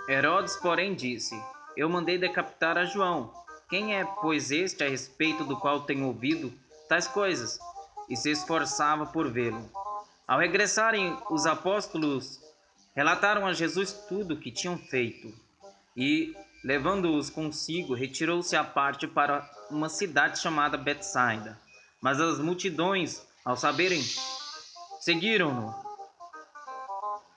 Herodes, porém, disse: Eu mandei decapitar a João. Quem é, pois, este a respeito do qual tenho ouvido tais coisas? E se esforçava por vê-lo. Ao regressarem, os apóstolos relataram a Jesus tudo o que tinham feito. E, levando-os consigo, retirou-se à parte para uma cidade chamada Betsaida. Mas as multidões, ao saberem, seguiram-no.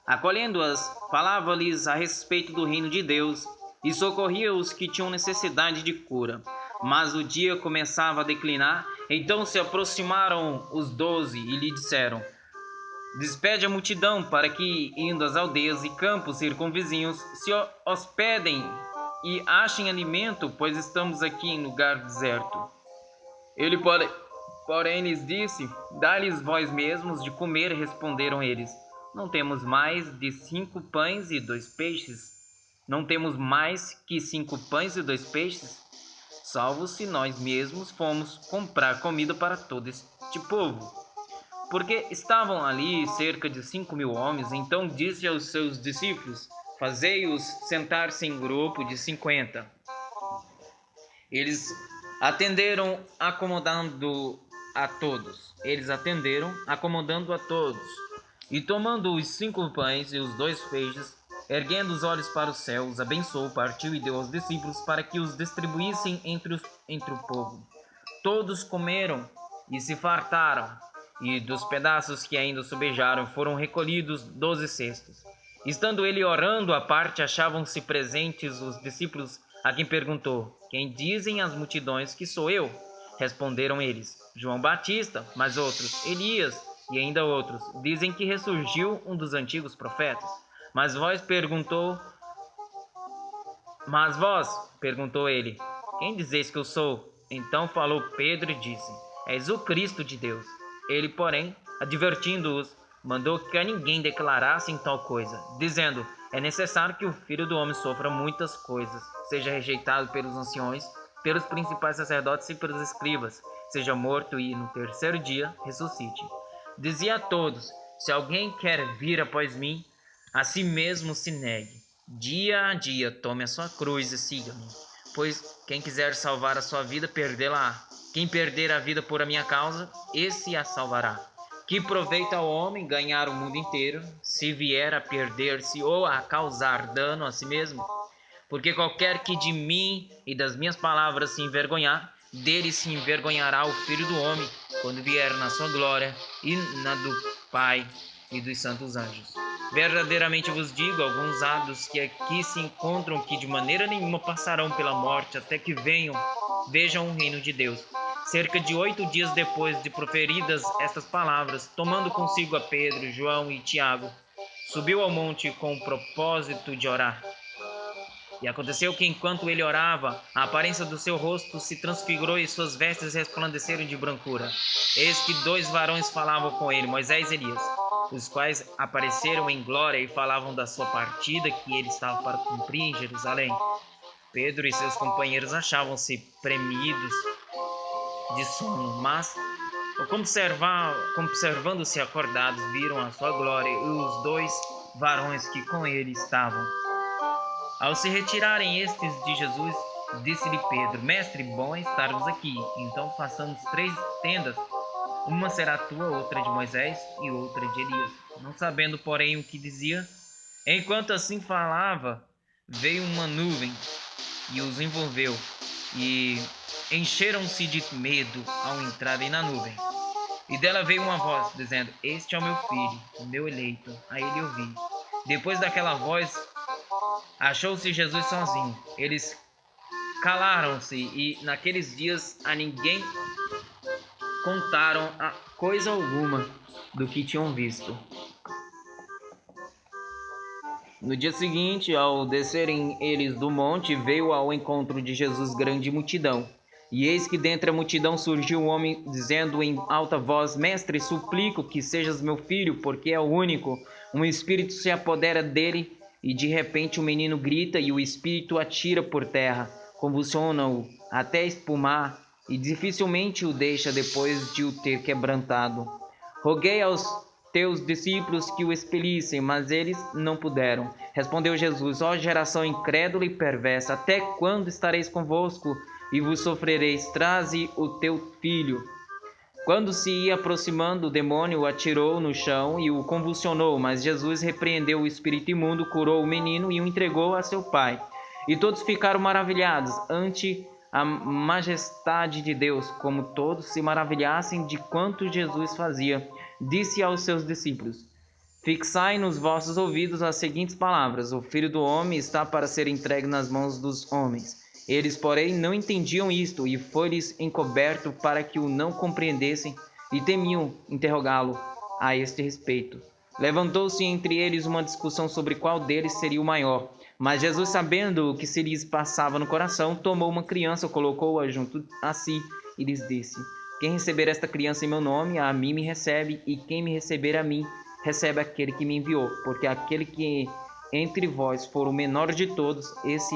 Acolhendo-as, falava-lhes a respeito do reino de Deus e socorria os que tinham necessidade de cura. Mas o dia começava a declinar, então se aproximaram os 12 e lhe disseram: Despede a multidão para que, indo às aldeias e campos circunvizinhos, se hospedem e achem alimento, pois estamos aqui em lugar deserto. Ele, porém, lhes disse: Dá-lhes vós mesmos de comer. Responderam eles: Não temos mais de 5 pães e 2 peixes. Não temos mais que 5 pães e 2 peixes, salvo se nós mesmos fomos comprar comida para todo este povo. Porque estavam ali cerca de 5.000 homens. Então disse aos seus discípulos: Fazei-os sentar-se em grupo de 50. Eles atenderam, acomodando a todos. E tomando os 5 pães e os 2 peixes, erguendo os olhos para os céus, abençoou, partiu e deu aos discípulos para que os distribuíssem entre o povo. Todos comeram e se fartaram, e dos pedaços que ainda sobejaram foram recolhidos 12 cestos. Estando ele orando à parte, achavam-se presentes os discípulos, a quem perguntou: Quem dizem as multidões que sou eu? Responderam eles: João Batista, mas outros: Elias, e ainda outros: Dizem que ressurgiu um dos antigos profetas. Mas vós, perguntou ele, quem dizeis que eu sou? Então falou Pedro e disse: És o Cristo de Deus. Ele, porém, advertindo-os, mandou que a ninguém declarassem tal coisa, dizendo: É necessário que o Filho do Homem sofra muitas coisas, seja rejeitado pelos anciões, pelos principais sacerdotes e pelos escribas, seja morto e, no terceiro dia, ressuscite. Dizia a todos: Se alguém quer vir após mim, a si mesmo se negue. Dia a dia tome a sua cruz e siga-me. Pois quem quiser salvar a sua vida, perdê-la-á. Quem perder a vida por a minha causa, esse a salvará. Que proveita ao homem ganhar o mundo inteiro, se vier a perder-se ou a causar dano a si mesmo? Porque qualquer que de mim e das minhas palavras se envergonhar, dele se envergonhará o Filho do Homem, quando vier na sua glória e na do Pai e dos santos anjos. Verdadeiramente vos digo, alguns há dos que aqui se encontram que de maneira nenhuma passarão pela morte até que vejam o reino de Deus. Cerca de 8 dias depois de proferidas estas palavras, tomando consigo a Pedro, João e Tiago, subiu ao monte com o propósito de orar. E aconteceu que, enquanto ele orava, a aparência do seu rosto se transfigurou e suas vestes resplandeceram de brancura. Eis que 2 varões falavam com ele, Moisés e Elias, os quais apareceram em glória e falavam da sua partida que ele estava para cumprir em Jerusalém. Pedro e seus companheiros achavam-se premidos de sono, mas, observando-se acordados, viram a sua glória e os 2 varões que com ele estavam. Ao se retirarem estes de Jesus, disse-lhe Pedro: Mestre, bom é estarmos aqui. Então façamos 3 tendas. Uma será tua, outra de Moisés e outra de Elias. Não sabendo, porém, o que dizia, enquanto assim falava, veio uma nuvem e os envolveu, e encheram-se de medo ao entrarem na nuvem. E dela veio uma voz, dizendo: Este é o meu filho, o meu eleito, a ele ouvi. Depois daquela voz, achou-se Jesus sozinho. Eles calaram-se e naqueles dias a ninguém contaram a coisa alguma do que tinham visto. No dia seguinte, ao descerem eles do monte, veio ao encontro de Jesus grande multidão. E eis que dentre a multidão surgiu um homem, dizendo em alta voz: Mestre, suplico que sejas meu filho, porque é o único. Um espírito se apodera dele, e de repente o menino grita, e o espírito atira por terra, convulsiona-o até espumar, e dificilmente o deixa depois de o ter quebrantado. Roguei aos teus discípulos que o expelissem, mas eles não puderam. Respondeu Jesus: Ó geração incrédula e perversa, até quando estareis convosco e vos sofrereis? Traze o teu filho. Quando se ia aproximando, o demônio o atirou no chão e o convulsionou, mas Jesus repreendeu o espírito imundo, curou o menino e o entregou a seu pai. E todos ficaram maravilhados ante a majestade de Deus, como todos se maravilhassem de quanto Jesus fazia. Disse aos seus discípulos: Fixai nos vossos ouvidos as seguintes palavras: O Filho do Homem está para ser entregue nas mãos dos homens. Eles, porém, não entendiam isto, e foi-lhes encoberto para que o não compreendessem, e temiam interrogá-lo a este respeito. Levantou-se entre eles uma discussão sobre qual deles seria o maior. Mas Jesus, sabendo o que se lhes passava no coração, tomou uma criança, colocou-a junto a si, e lhes disse: Quem receber esta criança em meu nome, a mim me recebe, e quem me receber a mim, recebe aquele que me enviou. Porque aquele que entre vós for o menor de todos, esse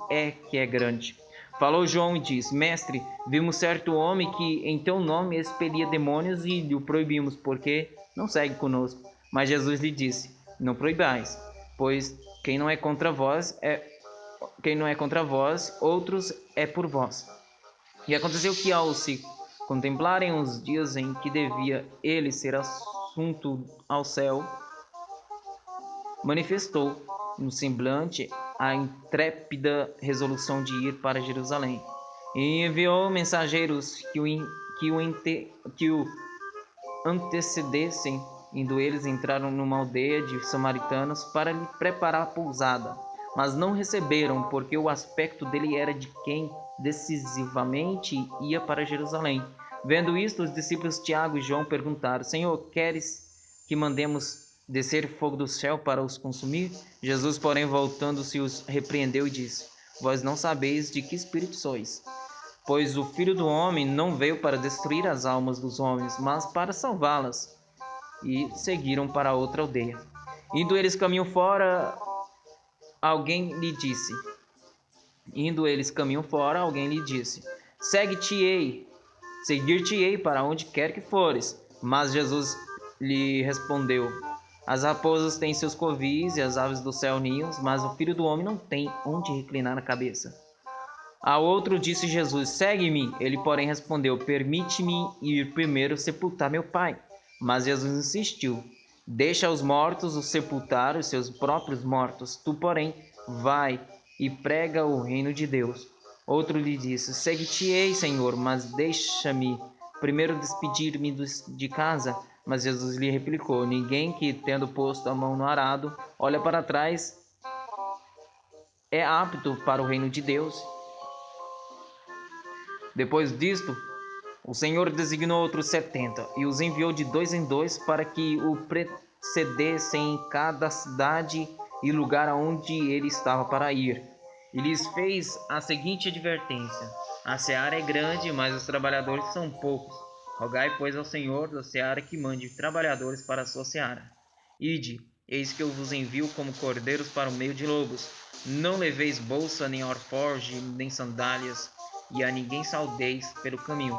é que é grande. Falou João e disse: Mestre, vimos certo homem que em teu nome expelia demônios e lhe o proibimos, porque não segue conosco. Mas Jesus lhe disse: Não proibais, pois quem não é contra vós, outros é por vós. E aconteceu que, ao se contemplarem os dias em que devia ele ser assunto ao céu, manifestou no semblante a intrépida resolução de ir para Jerusalém. E enviou mensageiros que o antecedessem. Indo eles, entraram numa aldeia de samaritanos para lhe preparar a pousada. Mas não receberam, porque o aspecto dele era de quem decisivamente ia para Jerusalém. Vendo isto, os discípulos Tiago e João perguntaram: Senhor, queres que mandemos descer fogo do céu para os consumir? Jesus, porém, voltando-se, os repreendeu e disse: Vós não sabeis de que espírito sois, pois o Filho do Homem não veio para destruir as almas dos homens, mas para salvá-las. E seguiram para outra aldeia. Indo eles caminho fora, alguém lhe disse: Seguir-te-ei para onde quer que fores. Mas Jesus lhe respondeu: As raposas têm seus covis e as aves do céu ninhos, mas o Filho do Homem não tem onde reclinar a cabeça. A outro disse Jesus: Segue-me. Ele, porém, respondeu: Permite-me ir primeiro sepultar meu pai. Mas Jesus insistiu: Deixa os mortos os sepultar os seus próprios mortos. Tu, porém, vai e prega o reino de Deus. Outro lhe disse: Segue-te-ei, Senhor, mas deixa-me primeiro despedir-me de casa. Mas Jesus lhe replicou: Ninguém que, tendo posto a mão no arado, olha para trás, é apto para o reino de Deus. Depois disto, o Senhor designou outros 70 e os enviou de 2 em 2 para que o precedessem em cada cidade e lugar aonde ele estava para ir. E lhes fez a seguinte advertência: A seara é grande, mas os trabalhadores são poucos. Rogai, pois, ao Senhor da seara que mande trabalhadores para a sua seara. Ide, eis que eu vos envio como cordeiros para o meio de lobos. Não leveis bolsa, nem alforje, nem sandálias, e a ninguém saudeis pelo caminho.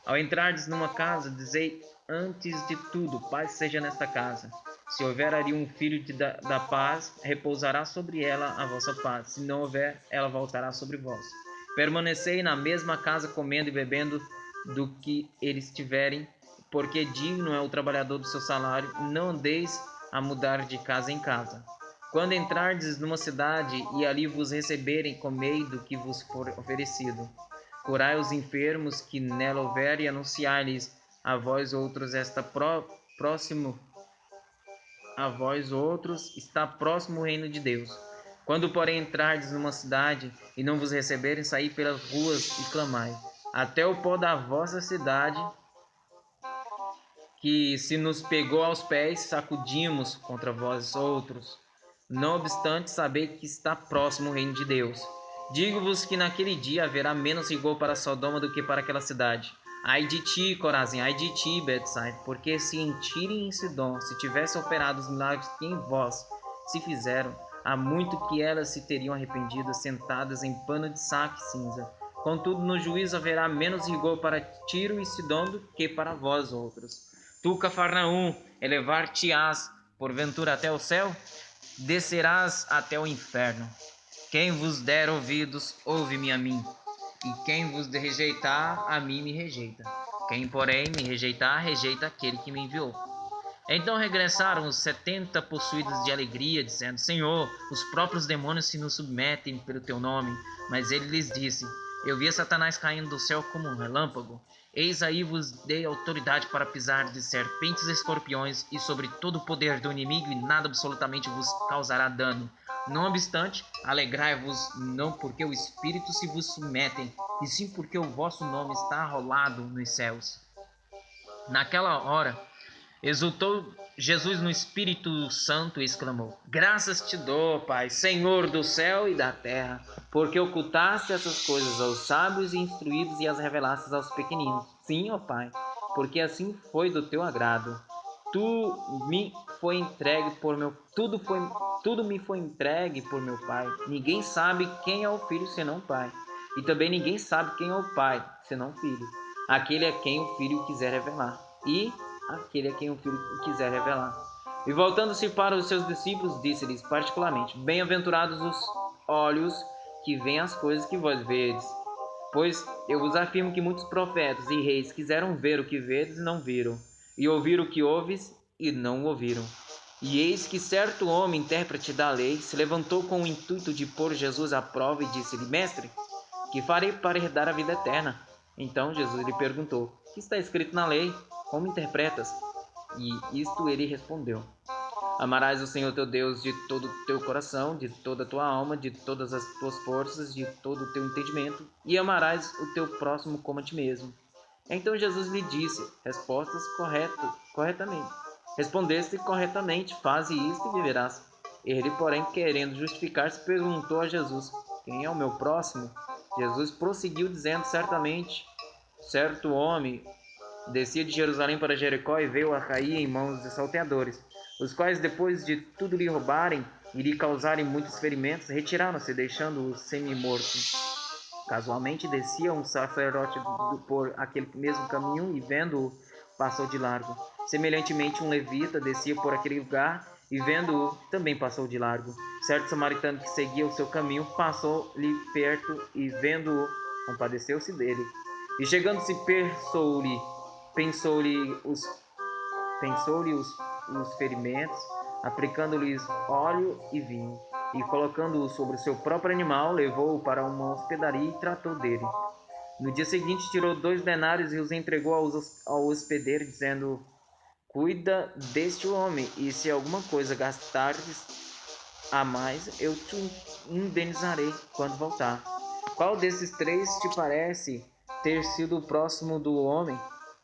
Ao entrardes numa casa, dizei antes de tudo: paz seja nesta casa. Se houver ali um filho da paz, repousará sobre ela a vossa paz. Se não houver, ela voltará sobre vós. Permanecei na mesma casa, comendo e bebendo do que eles tiverem, porque digno é o trabalhador do seu salário. Não andeis a mudar de casa em casa. Quando entrardes numa cidade e ali vos receberem, comei do que vos for oferecido. Curai os enfermos que nela houver e anunciai-lhes a vós outros está próximo o reino de Deus. Quando, porém, entrardes numa cidade e não vos receberem, saí pelas ruas e clamai: até o pó da vossa cidade, que se nos pegou aos pés, sacudimos contra vós outros. Não obstante, sabei que está próximo o reino de Deus. Digo-vos que naquele dia haverá menos rigor para Sodoma do que para aquela cidade. Ai de ti, Corazim, ai de ti, Betsaida, porque se em Tiro e em Sidom se tivessem operado os milagres que em vós se fizeram, há muito que elas se teriam arrependido, sentadas em pano de saco e cinza. Contudo, no juízo haverá menos rigor para Tiro e Sidom do que para vós outros. Tu, Cafarnaum, elevar-te-ás porventura até o céu? Descerás até o inferno. Quem vos der ouvidos, ouve-me a mim. E quem vos rejeitar, a mim me rejeita. Quem, porém, me rejeitar, rejeita aquele que me enviou. Então regressaram os 70 possuídos de alegria, dizendo: Senhor, os próprios demônios se nos submetem pelo teu nome. Mas ele lhes disse: Eu vi Satanás caindo do céu como um relâmpago. Eis aí vos dei autoridade para pisar de serpentes e escorpiões e sobre todo o poder do inimigo, e nada absolutamente vos causará dano. Não obstante, alegrai-vos não porque o Espírito se vos submetem, e sim porque o vosso nome está arrolado nos céus. Naquela hora, exultou Jesus no Espírito Santo e exclamou: Graças te dou, Pai, Senhor do céu e da terra, porque ocultaste essas coisas aos sábios e instruídos e as revelaste aos pequeninos. Sim, ó Pai, porque assim foi do teu agrado. Tudo me foi entregue por meu Pai. Ninguém sabe quem é o Filho senão o Pai, e também ninguém sabe quem é o Pai senão o Filho, aquele a quem o Filho quiser revelar. E aquele a quem o Filho quiser revelar. E voltando-se para os seus discípulos, disse-lhes particularmente: Bem-aventurados os olhos que veem as coisas que vós vedes. Pois eu vos afirmo que muitos profetas e reis quiseram ver o que vedes e não viram, e ouvir o que ouves e não ouviram. E eis que certo homem, intérprete da lei, se levantou com o intuito de pôr Jesus à prova e disse-lhe: Mestre, que farei para herdar a vida eterna? Então Jesus lhe perguntou: Que está escrito na lei? Como interpretas? E isto ele respondeu: Amarás o Senhor teu Deus de todo o teu coração, de toda a tua alma, de todas as tuas forças, de todo o teu entendimento, e amarás o teu próximo como a ti mesmo. Então Jesus lhe disse: corretamente. Respondeste corretamente, faze isto e viverás. Ele, porém, querendo justificar-se, perguntou a Jesus: Quem é o meu próximo? Jesus prosseguiu dizendo: Certamente, certo homem descia de Jerusalém para Jericó e veio a cair em mãos de salteadores, os quais, depois de tudo lhe roubarem e lhe causarem muitos ferimentos, retiraram-se, deixando-o semi-morto. Casualmente descia um sacerdote por aquele mesmo caminho e, vendo-o, passou de largo. Semelhantemente, um levita descia por aquele lugar e, vendo-o, também passou de largo. Certo samaritano que seguia o seu caminho passou-lhe perto e, vendo-o, compadeceu-se dele. E chegando-se, pensou-lhe os ferimentos, aplicando-lhes óleo e vinho, e colocando-o sobre o seu próprio animal, levou-o para uma hospedaria e tratou dele. No dia seguinte, tirou 2 denários e os entregou ao hospedeiro, dizendo: Cuida deste homem, e se alguma coisa gastares a mais, eu te indenizarei quando voltar. Qual desses 3 te parece ter sido o próximo do homem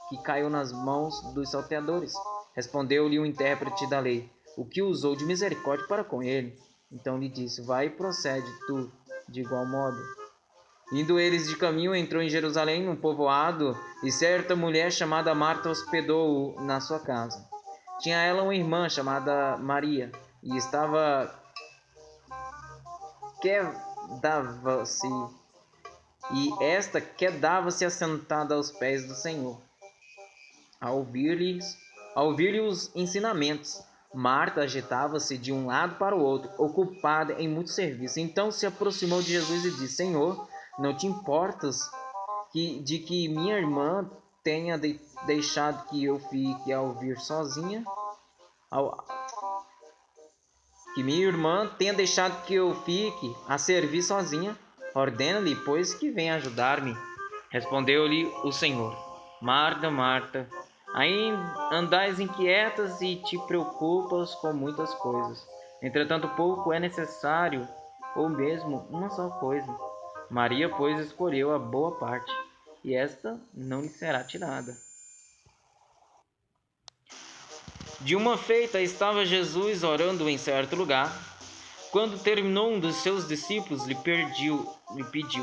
que caiu nas mãos dos salteadores? Respondeu-lhe o intérprete da lei: O que usou de misericórdia para com ele. Então lhe disse: Vai e procede tu de igual modo. Indo eles de caminho, entrou em Jerusalém, num povoado, e certa mulher chamada Marta hospedou-o na sua casa. Tinha ela uma irmã chamada Maria, e quedava-se assentada aos pés do Senhor, a ouvir-lhe os ensinamentos. Marta agitava-se de um lado para o outro, ocupada em muito serviço. Então se aproximou de Jesus e disse: Senhor, não te importas de que minha irmã tenha deixado que eu fique a ouvir sozinha? Que minha irmã tenha deixado que eu fique a servir sozinha? Ordena-lhe, pois, que venha ajudar-me. Respondeu-lhe o Senhor: Marta, Marta, ainda andais inquietas e te preocupas com muitas coisas. Entretanto, pouco é necessário, ou mesmo uma só coisa. Maria, pois, escolheu a boa parte, e esta não lhe será tirada. De uma feita, estava Jesus orando em certo lugar. Quando terminou, um dos seus discípulos lhe pediu: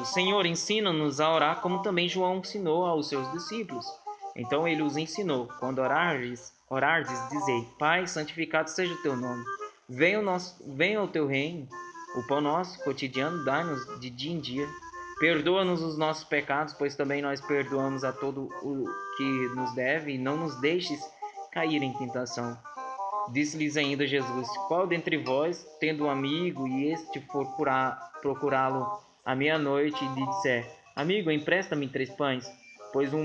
Senhor, ensina-nos a orar, como também João ensinou aos seus discípulos. Então ele os ensinou: Quando orardes, dizei: Pai, santificado seja o teu nome. Venha o teu reino. O pão nosso cotidiano dai-nos de dia em dia. Perdoa-nos os nossos pecados, pois também nós perdoamos a todo o que nos deve, e não nos deixes cair em tentação. Disse-lhes ainda Jesus: Qual dentre vós, tendo um amigo, e este for procurá-lo à meia-noite, e lhe disser: Amigo, empresta-me 3 pães, pois o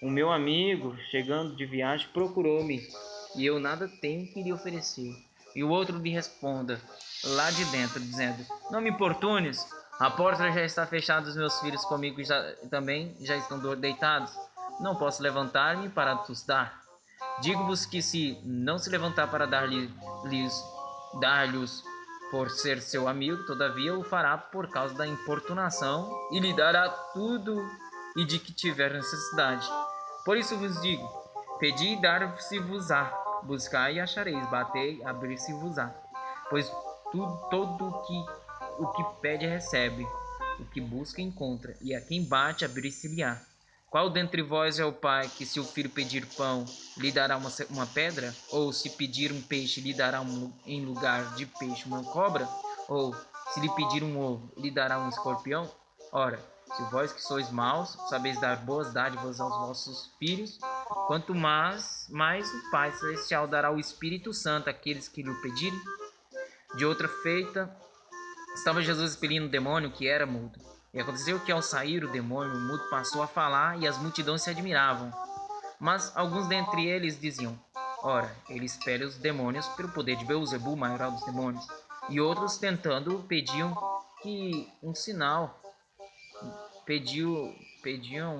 meu amigo, chegando de viagem, procurou-me, e eu nada tenho que lhe oferecer. E o outro lhe responda, lá de dentro, dizendo: Não me importunes, a porta já está fechada, os meus filhos comigo também já estão deitados. Não posso levantar-me para os dar. Digo-vos que se não se levantar para dar-lhes por ser seu amigo, todavia o fará por causa da importunação e lhe dará tudo e de que tiver necessidade. Por isso vos digo: pedi e dar-se-vos-á, buscai e achareis, batei, abrir-se-vos-á. Pois todo o que pede recebe, o que busca encontra, e a quem bate abrir-se-lhe-á. Qual dentre vós é o pai que, se o filho pedir pão, lhe dará uma pedra? Ou se pedir um peixe, lhe dará em lugar de peixe uma cobra? Ou se lhe pedir um ovo, lhe dará um escorpião? Ora, se vós que sois maus, sabeis dar boas dádivas aos vossos filhos, quanto mais o Pai Celestial dará o Espírito Santo àqueles que lhe pedirem. De outra feita, estava Jesus expelindo um demônio que era mudo. E aconteceu que, ao sair o demônio, o mudo passou a falar e as multidões se admiravam. Mas alguns dentre eles diziam: Ora, ele expele os demônios pelo poder de Beelzebul, maior dos demônios. E outros, tentando, pediam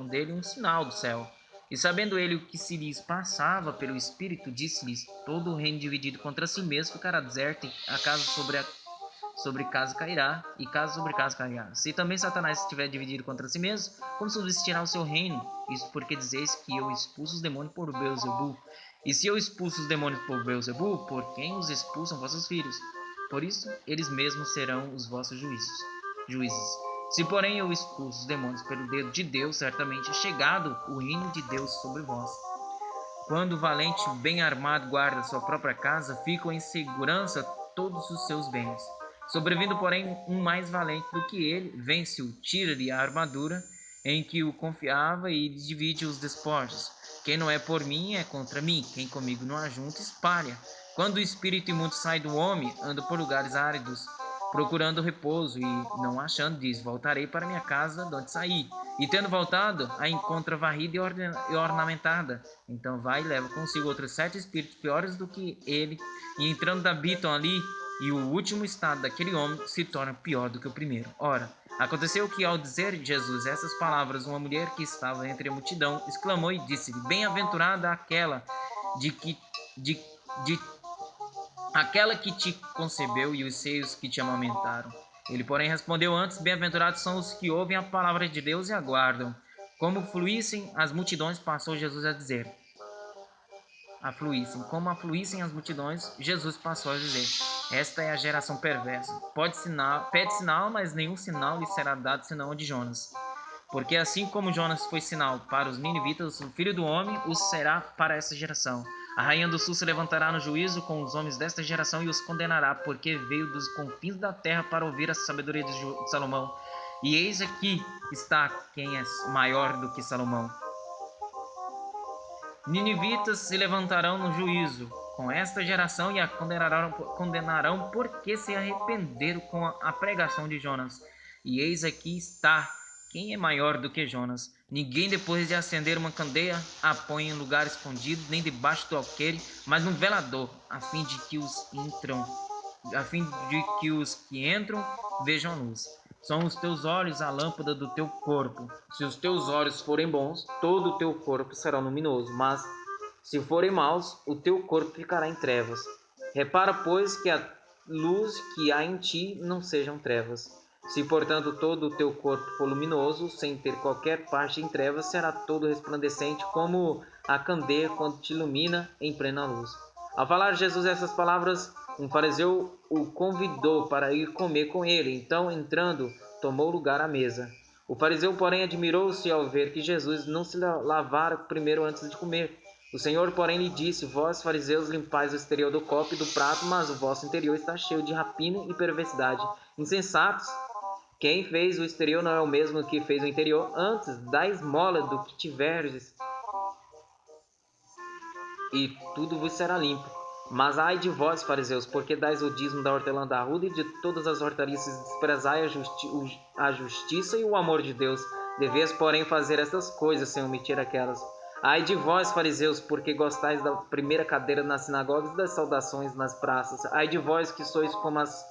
dele um sinal do céu. E sabendo ele o que se lhes passava pelo Espírito, disse-lhes: Todo o reino dividido contra si mesmo ficará deserto, e a casa sobre casa cairá, e casa sobre casa cairá. Se também Satanás estiver dividido contra si mesmo, como subsistirá o seu reino? Isso porque dizeis que eu expulso os demônios por Beelzebul. E se eu expulso os demônios por Beelzebul, por quem os expulsam vossos filhos? Por isso, eles mesmos serão os vossos juízes. Se, porém, eu expulso os demônios pelo dedo de Deus, certamente é chegado o reino de Deus sobre vós. Quando o valente bem armado guarda sua própria casa, ficam em segurança todos os seus bens. Sobrevindo, porém, um mais valente do que ele, vence-o, tira-lhe a armadura em que o confiava e divide os despojos. Quem não é por mim é contra mim, quem comigo não ajunta, espalha. Quando o espírito imundo sai do homem, anda por lugares áridos, procurando repouso, e não achando, diz: Voltarei para minha casa de onde saí. E tendo voltado, a encontra varrida e ornamentada. Então vai e leva consigo outros 7 espíritos piores do que ele, e entrando habitam ali, e o último estado daquele homem se torna pior do que o primeiro. Ora, aconteceu que, ao dizer Jesus essas palavras, uma mulher que estava entre a multidão exclamou e disse-lhe: Bem-aventurada aquela aquela que te concebeu e os seios que te amamentaram. Ele, porém, respondeu antes: Bem-aventurados são os que ouvem a palavra de Deus e aguardam. Como afluíssem as multidões, passou Jesus a dizer: Como afluíssem as multidões, Jesus passou a dizer: Esta é a geração perversa. Pede sinal, mas nenhum sinal lhe será dado senão o de Jonas. Porque assim como Jonas foi sinal para os ninivitas, o Filho do Homem o será para essa geração. A rainha do sul se levantará no juízo com os homens desta geração e os condenará, porque veio dos confins da terra para ouvir a sabedoria de Salomão. E eis aqui está quem é maior do que Salomão. Ninivitas se levantarão no juízo com esta geração e a condenarão porque se arrependeram com a pregação de Jonas. E eis aqui está quem é maior do que Jonas. Ninguém, depois de acender uma candeia, a põe em lugar escondido, nem debaixo do alqueire, mas num velador, a fim de que os que entram vejam a luz. São os teus olhos a lâmpada do teu corpo. Se os teus olhos forem bons, todo o teu corpo será luminoso, mas se forem maus, o teu corpo ficará em trevas. Repara, pois, que a luz que há em ti não sejam trevas. Se, portanto, todo o teu corpo for luminoso, sem ter qualquer parte em trevas, será todo resplandecente como a candeia quando te ilumina em plena luz. Ao falar Jesus essas palavras, um fariseu o convidou para ir comer com ele. Então, entrando, tomou lugar à mesa. O fariseu, porém, admirou-se ao ver que Jesus não se lavara primeiro antes de comer. O Senhor, porém, lhe disse: Vós, fariseus, limpais o exterior do copo e do prato, mas o vosso interior está cheio de rapina e perversidade. Insensatos! Quem fez o exterior não é o mesmo que fez o interior. Antes, dá esmola do que tiverdes, e tudo vos será limpo. Mas ai de vós, fariseus, porque dais o dízimo da hortelã da arruda e de todas as hortaliças, desprezai a justiça e o amor de Deus. Deveis, porém, fazer estas coisas sem omitir aquelas. Ai de vós, fariseus, porque gostais da primeira cadeira nas sinagogas e das saudações nas praças. Ai de vós, que sois como as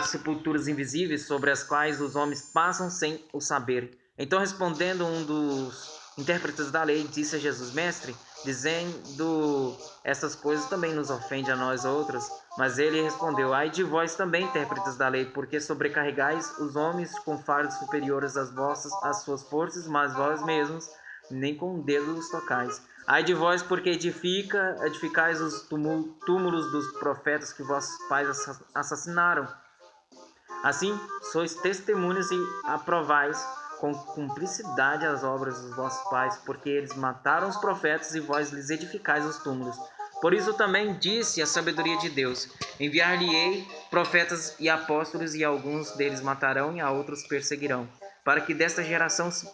sepulturas invisíveis, sobre as quais os homens passam sem o saber. Então, respondendo um dos intérpretes da lei, disse a Jesus: Mestre, dizendo essas coisas também nos ofende a nós outros. Mas ele respondeu: Ai de vós também, intérpretes da lei, porque sobrecarregais os homens com fardos superiores às suas forças, mas vós mesmos nem com um dedo os tocais. Ai de vós, porque edificais os túmulos dos profetas que vossos pais assassinaram. Assim, sois testemunhas e aprovais com cumplicidade as obras dos vossos pais, porque eles mataram os profetas e vós lhes edificais os túmulos. Por isso também disse a sabedoria de Deus: Enviar-lhe-ei profetas e apóstolos, e alguns deles matarão e a outros perseguirão, para que desta geração se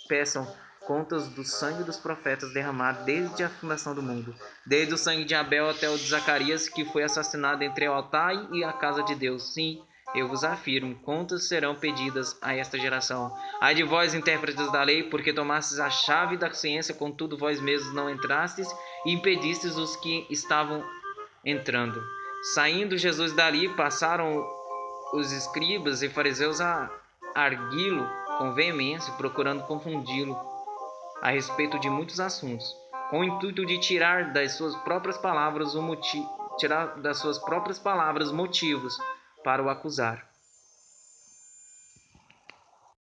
peçam contas do sangue dos profetas derramado desde a fundação do mundo, desde o sangue de Abel até o de Zacarias, que foi assassinado entre o altar e a casa de Deus. Sim, eu vos afirmo, contas serão pedidas a esta geração. Ai de vós, intérpretes da lei, porque tomastes a chave da ciência, contudo vós mesmos não entrastes e impedistes os que estavam entrando. Saindo Jesus dali, passaram os escribas e fariseus a arguí-lo com veemência, procurando confundi-lo a respeito de muitos assuntos, com o intuito de tirar das suas próprias palavras motivos para o acusar.